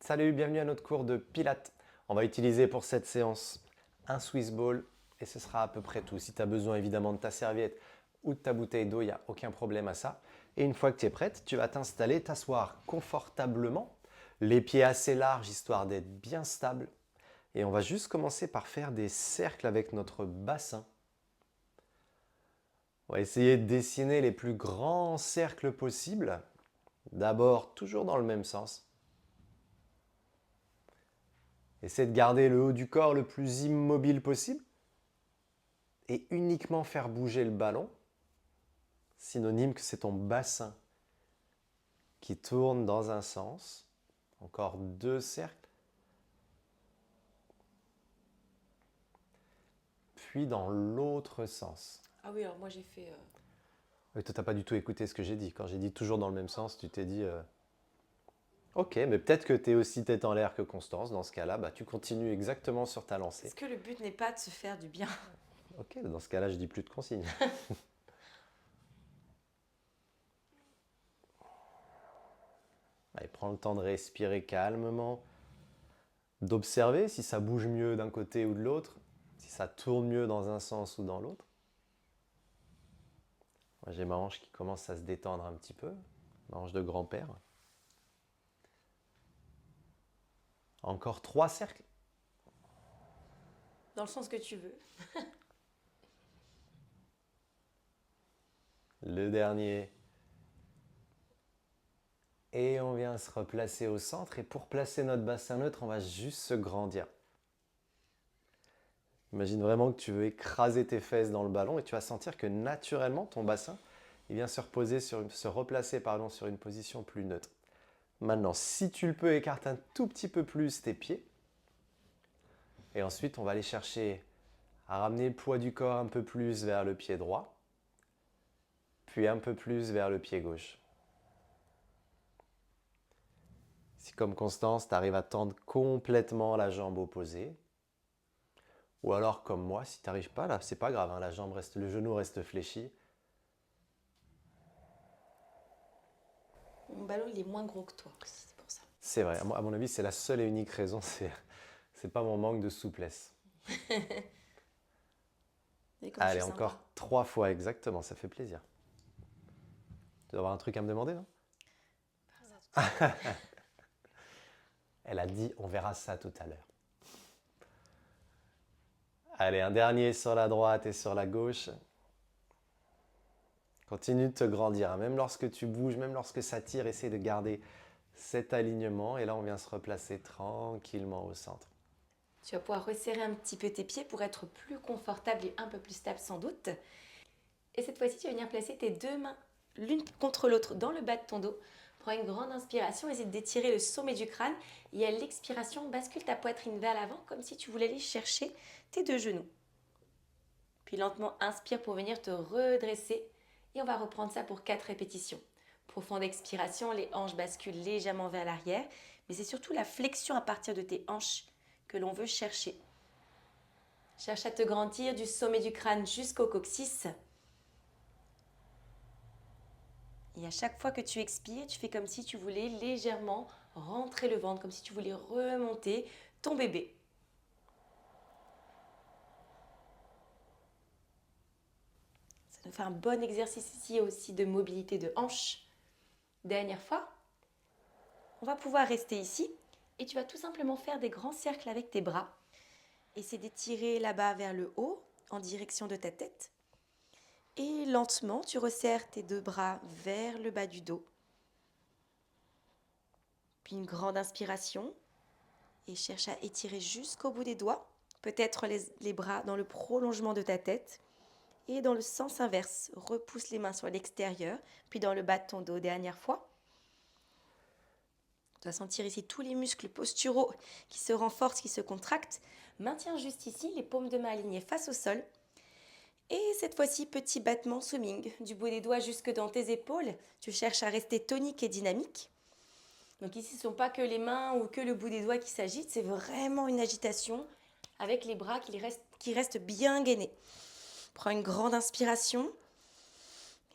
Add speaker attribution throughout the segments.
Speaker 1: Salut, bienvenue à notre cours de Pilates. On va utiliser pour cette séance un Swiss ball et ce sera à peu près tout. Si tu as besoin évidemment de ta serviette ou de ta bouteille d'eau, il n'y a aucun problème à ça. Et une fois que tu es prête, tu vas t'installer, t'asseoir confortablement, les pieds assez larges histoire d'être bien stable. Et on va juste commencer par faire des cercles avec notre bassin. On va essayer de dessiner les plus grands cercles possibles. D'abord, toujours dans le même sens. Essaie de garder le haut du corps le plus immobile possible et uniquement faire bouger le ballon, synonyme que c'est ton bassin qui tourne dans un sens. Encore 2 cercles. Puis dans l'autre sens.
Speaker 2: Ah oui, alors moi j'ai fait...
Speaker 1: Oui, toi, tu n'as pas du tout écouté ce que j'ai dit. Quand j'ai dit toujours dans le même sens, tu t'es dit ok, mais peut-être que tu es aussi tête en l'air que Constance. Dans ce cas-là, tu continues exactement sur ta lancée.
Speaker 2: Est-ce que le but n'est pas de se faire du bien?
Speaker 1: Ok, dans ce cas-là, je dis plus de consignes. Allez, prends le temps de respirer calmement, d'observer si ça bouge mieux d'un côté ou de l'autre, si ça tourne mieux dans un sens ou dans l'autre. Moi, j'ai ma hanche qui commence à se détendre un petit peu, ma hanche de grand-père. Encore 3 cercles.
Speaker 2: Dans le sens que tu veux.
Speaker 1: Le dernier. Et on vient se replacer au centre. Et pour placer notre bassin neutre, on va juste se grandir. Imagine vraiment que tu veux écraser tes fesses dans le ballon et tu vas sentir que naturellement, ton bassin, il vient se replacer sur une position plus neutre. Maintenant, si tu le peux, écarte un tout petit peu plus tes pieds. Et ensuite, on va aller chercher à ramener le poids du corps un peu plus vers le pied droit, puis un peu plus vers le pied gauche. Si comme Constance, tu arrives à tendre complètement la jambe opposée, ou alors comme moi, si tu n'arrives pas là, c'est pas grave, la jambe reste, le genou reste fléchi.
Speaker 2: Mon ballon il est moins gros que toi aussi, c'est pour ça.
Speaker 1: C'est vrai, à mon avis, c'est la seule et unique raison, c'est pas mon manque de souplesse.
Speaker 2: Et comme je
Speaker 1: Allez,
Speaker 2: suis sympa.
Speaker 1: encore 3 fois exactement, ça fait plaisir. Tu dois avoir un truc à me demander, non? Elle a dit, on verra ça tout à l'heure. Allez, un dernier sur la droite et sur la gauche. Continue de te grandir, même lorsque tu bouges, même lorsque ça tire, essaie de garder cet alignement. Et là, on vient se replacer tranquillement au centre.
Speaker 2: Tu vas pouvoir resserrer un petit peu tes pieds pour être plus confortable et un peu plus stable sans doute. Et cette fois-ci, tu vas venir placer tes deux mains l'une contre l'autre dans le bas de ton dos. Prends une grande inspiration, essaie d'étirer le sommet du crâne. Et à l'expiration, bascule ta poitrine vers l'avant comme si tu voulais aller chercher tes deux genoux. Puis lentement, inspire pour venir te redresser. Et on va reprendre ça pour 4 répétitions. Profonde expiration, les hanches basculent légèrement vers l'arrière. Mais c'est surtout la flexion à partir de tes hanches que l'on veut chercher. Cherche à te grandir du sommet du crâne jusqu'au coccyx. Et à chaque fois que tu expires, tu fais comme si tu voulais légèrement rentrer le ventre, comme si tu voulais remonter ton bébé. Ça nous fait un bon exercice ici aussi de mobilité de hanche. Dernière fois, on va pouvoir rester ici et tu vas tout simplement faire des grands cercles avec tes bras. Essaie d'étirer là-bas vers le haut en direction de ta tête. Et lentement, tu resserres tes deux bras vers le bas du dos. Puis une grande inspiration et cherche à étirer jusqu'au bout des doigts. Peut-être les bras dans le prolongement de ta tête. Et dans le sens inverse, repousse les mains sur l'extérieur, puis dans le bas de ton dos, dernière fois. Tu vas sentir ici tous les muscles posturaux qui se renforcent, qui se contractent. Maintiens juste ici les paumes de main alignées face au sol. Et cette fois-ci, petit battement swimming, du bout des doigts jusque dans tes épaules. Tu cherches à rester tonique et dynamique. Donc ici, ce ne sont pas que les mains ou que le bout des doigts qui s'agitent, c'est vraiment une agitation avec les bras qui restent bien gainés. Prends une grande inspiration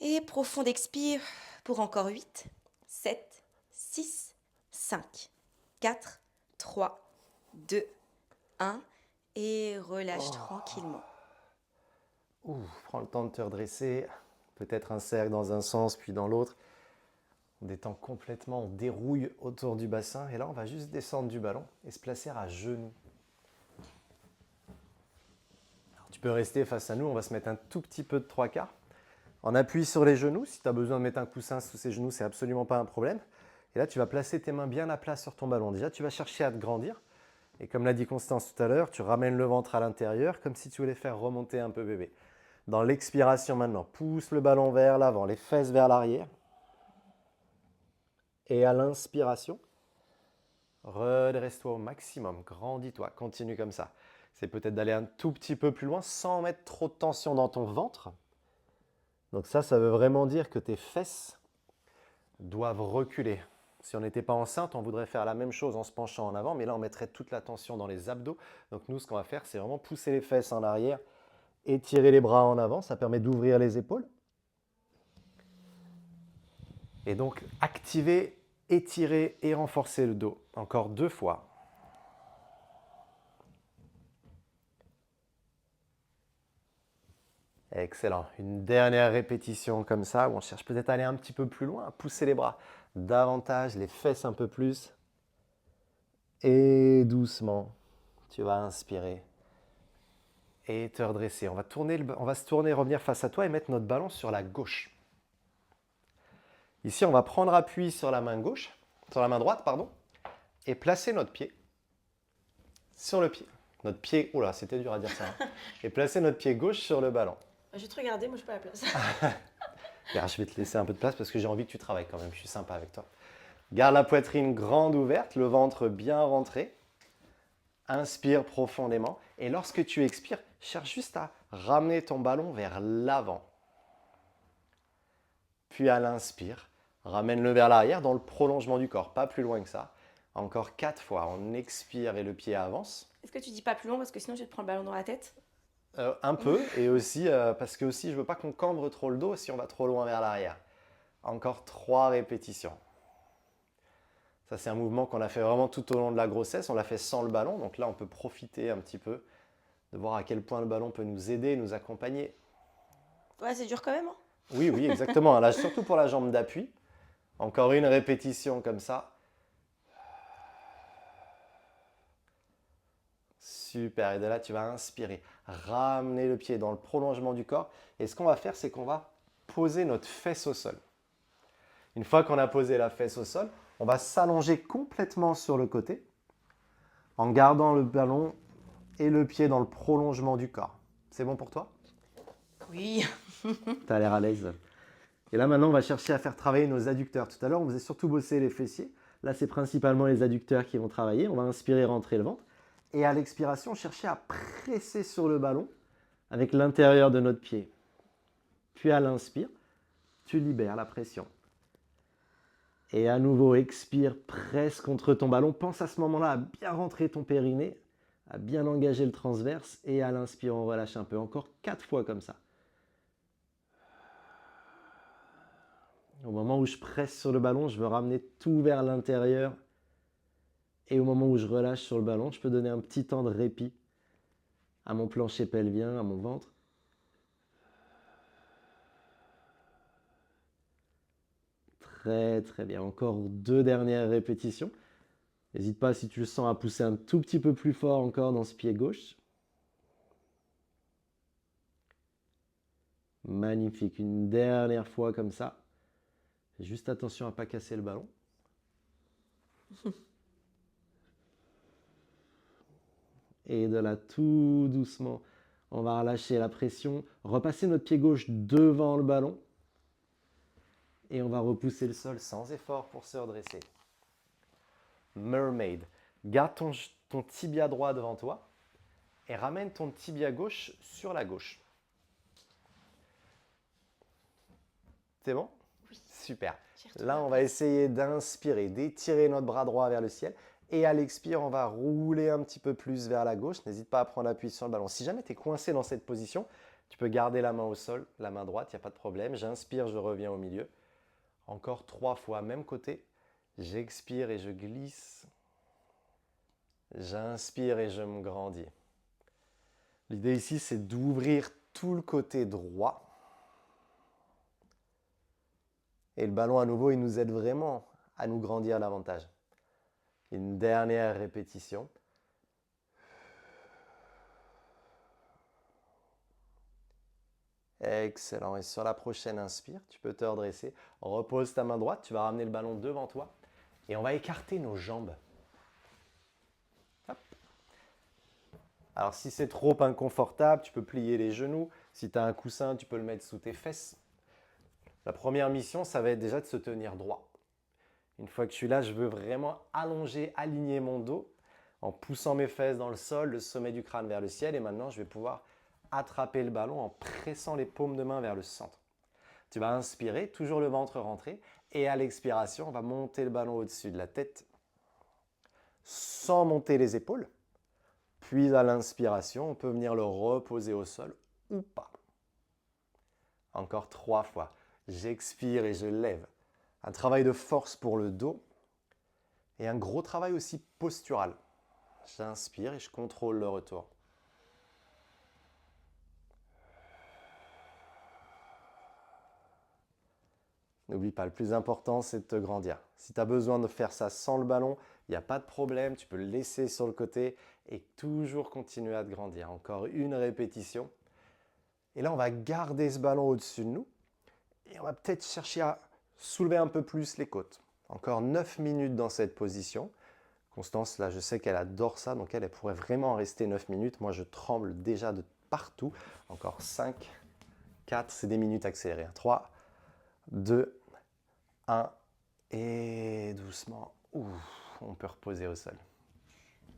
Speaker 2: et profonde expire pour encore 8, 7, 6, 5, 4, 3, 2, 1. Et relâche tranquillement.
Speaker 1: Prends le temps de te redresser. Peut-être un cercle dans un sens, puis dans l'autre. On détend complètement, on dérouille autour du bassin. Et là, on va juste descendre du ballon et se placer à genoux. Alors, tu peux rester face à nous. On va se mettre un tout petit peu de 3/4. En appui sur les genoux. Si tu as besoin de mettre un coussin sous ces genoux, c'est absolument pas un problème. Et là, tu vas placer tes mains bien à plat sur ton ballon. Déjà, tu vas chercher à te grandir. Et comme l'a dit Constance tout à l'heure, tu ramènes le ventre à l'intérieur comme si tu voulais faire remonter un peu bébé. Dans l'expiration maintenant, pousse le ballon vers l'avant, les fesses vers l'arrière. Et à l'inspiration, redresse-toi au maximum, grandis-toi, continue comme ça. C'est peut-être d'aller un tout petit peu plus loin sans mettre trop de tension dans ton ventre. Donc ça veut vraiment dire que tes fesses doivent reculer. Si on n'était pas enceinte, on voudrait faire la même chose en se penchant en avant, mais là on mettrait toute la tension dans les abdos. Donc nous, ce qu'on va faire, c'est vraiment pousser les fesses en arrière, étirer les bras en avant, ça permet d'ouvrir les épaules. Et donc activer, étirer et renforcer le dos. Encore 2 fois. Excellent. Une dernière répétition comme ça, où on cherche peut-être à aller un petit peu plus loin, à pousser les bras davantage, les fesses un peu plus. Et doucement, tu vas inspirer et te redresser. On va se tourner, revenir face à toi et mettre notre ballon sur la gauche. Ici, on va prendre appui sur la main gauche, sur la main droite, pardon, et placer notre pied sur le pied. Notre pied, oula, c'était dur à dire ça. Et placer notre pied gauche sur le ballon.
Speaker 2: Je vais te regarder, moi je suis pas à la place.
Speaker 1: Regarde, je vais te laisser un peu de place parce que j'ai envie que tu travailles quand même. Je suis sympa avec toi. Garde la poitrine grande ouverte, le ventre bien rentré. Inspire profondément. Et lorsque tu expires, cherche juste à ramener ton ballon vers l'avant. Puis à l'inspire, ramène-le vers l'arrière dans le prolongement du corps, pas plus loin que ça. Encore 4 fois. On expire et le pied avance.
Speaker 2: Est-ce que tu dis pas plus long parce que sinon je vais te prendre le ballon dans la tête?
Speaker 1: Un peu, et aussi parce que aussi, je ne veux pas qu'on cambre trop le dos si on va trop loin vers l'arrière. Encore 3 répétitions. Ça, c'est un mouvement qu'on a fait vraiment tout au long de la grossesse. On l'a fait sans le ballon, donc là, on peut profiter un petit peu de voir à quel point le ballon peut nous aider, nous accompagner.
Speaker 2: Ouais, c'est dur quand même. Hein.
Speaker 1: Oui, oui, exactement. Là, surtout pour la jambe d'appui. Encore une répétition comme ça. Super. Et de là, tu vas inspirer. Ramener le pied dans le prolongement du corps. Et ce qu'on va faire, c'est qu'on va poser notre fesse au sol. Une fois qu'on a posé la fesse au sol, on va s'allonger complètement sur le côté en gardant le ballon et le pied dans le prolongement du corps. C'est bon pour toi?
Speaker 2: Oui.
Speaker 1: Tu as l'air à l'aise. Et là, maintenant, on va chercher à faire travailler nos adducteurs. Tout à l'heure, on faisait surtout bosser les fessiers. Là, c'est principalement les adducteurs qui vont travailler. On va inspirer, rentrer le ventre. Et à l'expiration, chercher à presser sur le ballon avec l'intérieur de notre pied. Puis à l'inspire, tu libères la pression. Et à nouveau, expire, presse contre ton ballon. Pense à ce moment-là à bien rentrer ton périnée, à bien engager le transverse. Et à l'inspire, on relâche un peu. Encore 4 fois comme ça. Au moment où je presse sur le ballon, je veux ramener tout vers l'intérieur. Et au moment où je relâche sur le ballon, je peux donner un petit temps de répit à mon plancher pelvien, à mon ventre. Très très bien. Encore 2 dernières répétitions. N'hésite pas, si tu le sens, à pousser un tout petit peu plus fort encore dans ce pied gauche. Magnifique. Une dernière fois comme ça. Fais juste attention à ne pas casser le ballon. Et de là, tout doucement, on va relâcher la pression. Repasser notre pied gauche devant le ballon. Et on va repousser le sol sans effort pour se redresser. Mermaid. Garde ton tibia droit devant toi et ramène ton tibia gauche sur la gauche. C'est bon?
Speaker 2: Oui.
Speaker 1: Super. Là, on va essayer d'inspirer, d'étirer notre bras droit vers le ciel. Et à l'expire, on va rouler un petit peu plus vers la gauche. N'hésite pas à prendre appui sur le ballon. Si jamais tu es coincé dans cette position, tu peux garder la main au sol, la main droite, il n'y a pas de problème. J'inspire, je reviens au milieu. Encore 3 fois, même côté. J'expire et je glisse. J'inspire et je me grandis. L'idée ici, c'est d'ouvrir tout le côté droit. Et le ballon, à nouveau, il nous aide vraiment à nous grandir davantage. Une dernière répétition. Excellent. Et sur la prochaine inspire, tu peux te redresser. Repose ta main droite, tu vas ramener le ballon devant toi. Et on va écarter nos jambes. Hop. Alors si c'est trop inconfortable, tu peux plier les genoux. Si tu as un coussin, tu peux le mettre sous tes fesses. La première mission, ça va être déjà de se tenir droit. Une fois que je suis là, je veux vraiment allonger, aligner mon dos en poussant mes fesses dans le sol, le sommet du crâne vers le ciel. Et maintenant, je vais pouvoir attraper le ballon en pressant les paumes de main vers le centre. Tu vas inspirer, toujours le ventre rentré. Et à l'expiration, on va monter le ballon au-dessus de la tête sans monter les épaules. Puis à l'inspiration, on peut venir le reposer au sol ou pas. Encore 3 fois. J'expire et je lève. Un travail de force pour le dos et un gros travail aussi postural. J'inspire et je contrôle le retour. N'oublie pas, le plus important, c'est de te grandir. Si tu as besoin de faire ça sans le ballon, il n'y a pas de problème, tu peux le laisser sur le côté et toujours continuer à te grandir. Encore une répétition. Et là, on va garder ce ballon au-dessus de nous et on va peut-être chercher à soulever un peu plus les côtes. Encore 9 minutes dans cette position. Constance, là, je sais qu'elle adore ça, donc elle pourrait vraiment rester 9 minutes. Moi, je tremble déjà de partout. Encore 5, 4, c'est des minutes accélérées. 3, 2, 1, et doucement, on peut reposer au sol.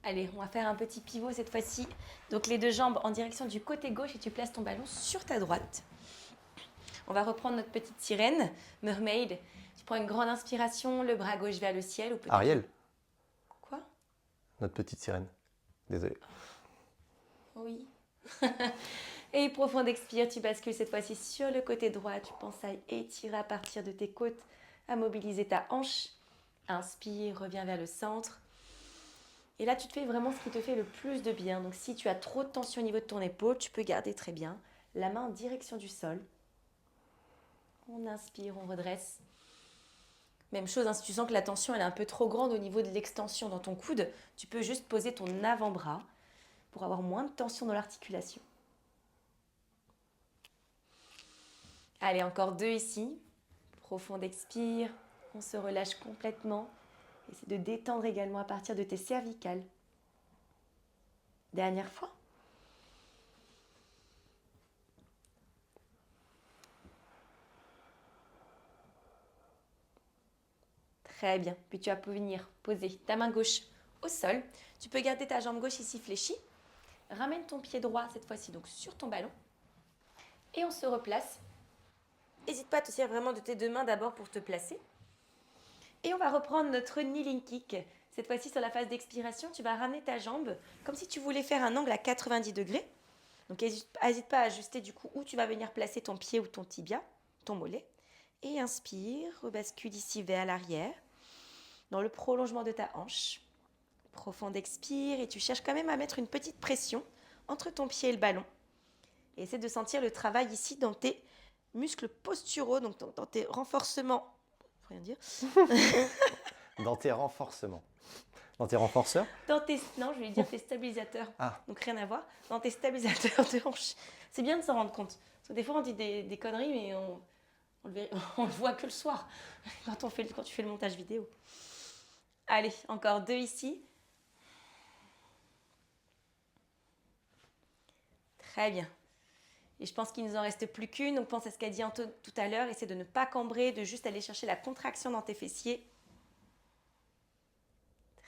Speaker 2: Allez, on va faire un petit pivot cette fois-ci. Donc les deux jambes en direction du côté gauche et tu places ton ballon sur ta droite. On va reprendre notre petite sirène, mermaid. Tu prends une grande inspiration, le bras gauche vers le ciel. Ou peut-être...
Speaker 1: Ariel.
Speaker 2: Quoi?
Speaker 1: Notre petite sirène. Désolé.
Speaker 2: Oui. Et profonde expire, tu bascules cette fois-ci sur le côté droit. Tu penses à étirer à partir de tes côtes, à mobiliser ta hanche. Inspire, reviens vers le centre. Et là, tu te fais vraiment ce qui te fait le plus de bien. Donc, si tu as trop de tension au niveau de ton épaule, tu peux garder très bien la main en direction du sol. On inspire, on redresse. Même chose, hein, si tu sens que la tension elle est un peu trop grande au niveau de l'extension dans ton coude, tu peux juste poser ton avant-bras pour avoir moins de tension dans l'articulation. Allez, encore 2 ici. Profonde expire. On se relâche complètement. Essaie de détendre également à partir de tes cervicales. Dernière fois. Très bien. Puis tu vas venir poser ta main gauche au sol. Tu peux garder ta jambe gauche ici fléchie. Ramène ton pied droit cette fois-ci donc sur ton ballon. Et on se replace. N'hésite pas à te servir vraiment de tes 2 mains d'abord pour te placer. Et on va reprendre notre kneeling kick. Cette fois-ci, sur la phase d'expiration, tu vas ramener ta jambe comme si tu voulais faire un angle à 90 degrés. Donc, n'hésite pas à ajuster du coup où tu vas venir placer ton pied ou ton tibia, ton mollet. Et inspire, rebascule ici vers l'arrière, dans le prolongement de ta hanche. Profonde expire et tu cherches quand même à mettre une petite pression entre ton pied et le ballon. Et essaie de sentir le travail ici dans tes muscles posturaux, donc dans tes renforcements. Faut rien dire.
Speaker 1: Dans tes renforcements. Dans tes renforceurs?
Speaker 2: Non, je voulais dire tes stabilisateurs.
Speaker 1: Ah.
Speaker 2: Donc rien à voir. Dans tes stabilisateurs de hanche. C'est bien de s'en rendre compte. Parce que des fois, on dit des conneries, mais on le voit que le soir, quand tu fais le montage vidéo. Allez, encore 2 ici. Très bien. Et je pense qu'il ne nous en reste plus qu'une. Donc pense à ce qu'a dit Anto tout à l'heure. Essaie de ne pas cambrer, de juste aller chercher la contraction dans tes fessiers.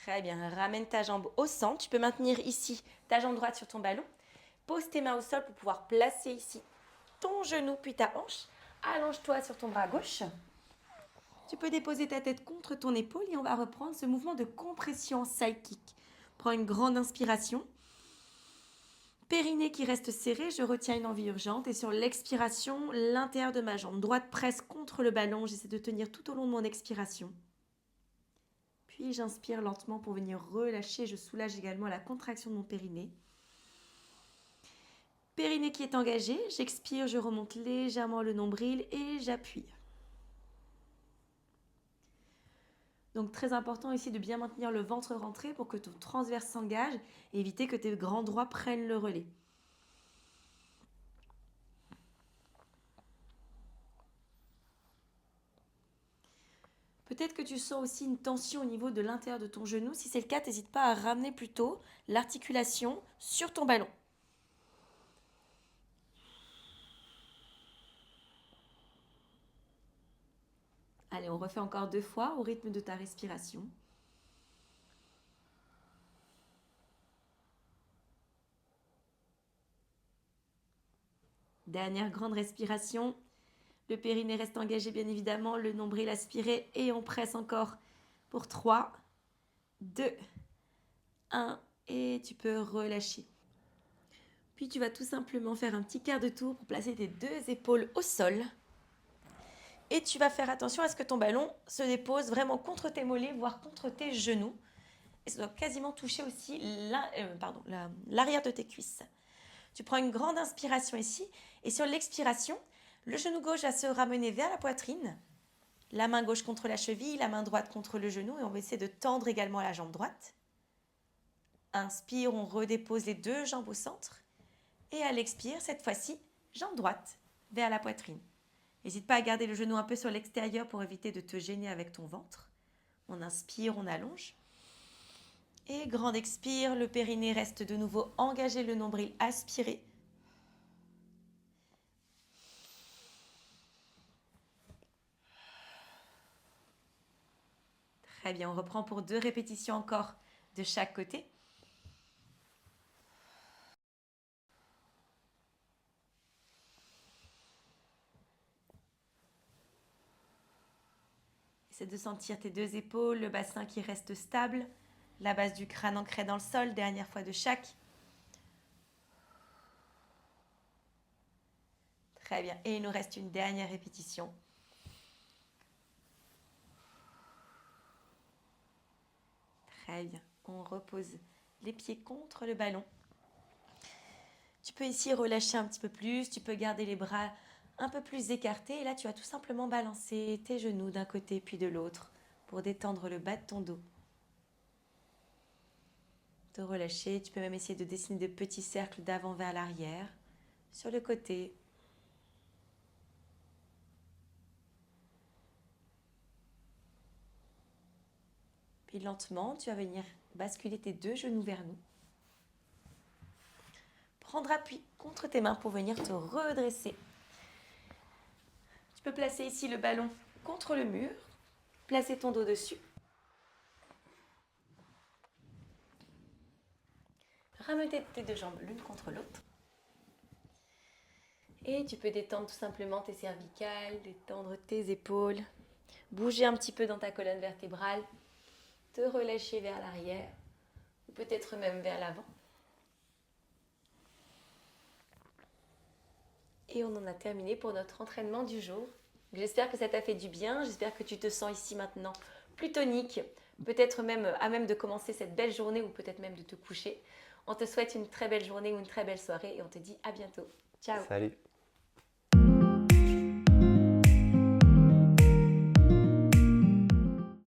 Speaker 2: Très bien. Ramène ta jambe au centre. Tu peux maintenir ici ta jambe droite sur ton ballon. Pose tes mains au sol pour pouvoir placer ici ton genou puis ta hanche. Allonge-toi sur ton bras gauche. Tu peux déposer ta tête contre ton épaule et on va reprendre ce mouvement de compression side kick. Prends une grande inspiration. Périnée qui reste serré, je retiens une envie urgente et sur l'expiration, l'intérieur de ma jambe droite presse contre le ballon. J'essaie de tenir tout au long de mon expiration. Puis j'inspire lentement pour venir relâcher. Je soulage également la contraction de mon périnée. Périnée qui est engagé. J'expire, je remonte légèrement le nombril et j'appuie. Donc très important ici de bien maintenir le ventre rentré pour que ton transverse s'engage et éviter que tes grands droits prennent le relais. Peut-être que tu sens aussi une tension au niveau de l'intérieur de ton genou. Si c'est le cas, n'hésite pas à ramener plutôt l'articulation sur ton ballon. Allez, on refait encore 2 fois au rythme de ta respiration. Dernière grande respiration. Le périnée reste engagé bien évidemment, le nombril aspiré et on presse encore pour 3, 2, 1 et tu peux relâcher. Puis tu vas tout simplement faire un petit quart de tour pour placer tes 2 épaules au sol. Et tu vas faire attention à ce que ton ballon se dépose vraiment contre tes mollets, voire contre tes genoux. Et ça doit quasiment toucher aussi l'arrière de tes cuisses. Tu prends une grande inspiration ici et sur l'expiration, le genou gauche va se ramener vers la poitrine, la main gauche contre la cheville, la main droite contre le genou et on va essayer de tendre également la jambe droite. Inspire, on redépose les 2 jambes au centre et à l'expire, cette fois-ci, jambe droite vers la poitrine. N'hésite pas à garder le genou un peu sur l'extérieur pour éviter de te gêner avec ton ventre. On inspire, on allonge. Et grande expire, le périnée reste de nouveau engagé, le nombril aspiré. Très bien, on reprend pour 2 répétitions encore de chaque côté. Essaie de sentir tes 2 épaules, le bassin qui reste stable, la base du crâne ancrée dans le sol, dernière fois de chaque. Très bien, et il nous reste une dernière répétition. Très bien, on repose les pieds contre le ballon. Tu peux ici relâcher un petit peu plus, tu peux garder les bras un peu plus écartés et là tu vas tout simplement balancer tes genoux d'un côté puis de l'autre pour détendre le bas de ton dos. Te relâcher, tu peux même essayer de dessiner de petits cercles d'avant vers l'arrière, sur le côté. Puis lentement, tu vas venir basculer tes 2 genoux vers nous. Prendre appui contre tes mains pour venir te redresser. Tu peux placer ici le ballon contre le mur, placer ton dos dessus. Ramener tes 2 jambes l'une contre l'autre. Et tu peux détendre tout simplement tes cervicales, détendre tes épaules, bouger un petit peu dans ta colonne vertébrale, te relâcher vers l'arrière, ou peut-être même vers l'avant. Et on en a terminé pour notre entraînement du jour. J'espère que ça t'a fait du bien, j'espère que tu te sens ici maintenant plus tonique, peut-être même à même de commencer cette belle journée ou peut-être même de te coucher. On te souhaite une très belle journée ou une très belle soirée et on te dit à bientôt. Ciao.
Speaker 1: Salut.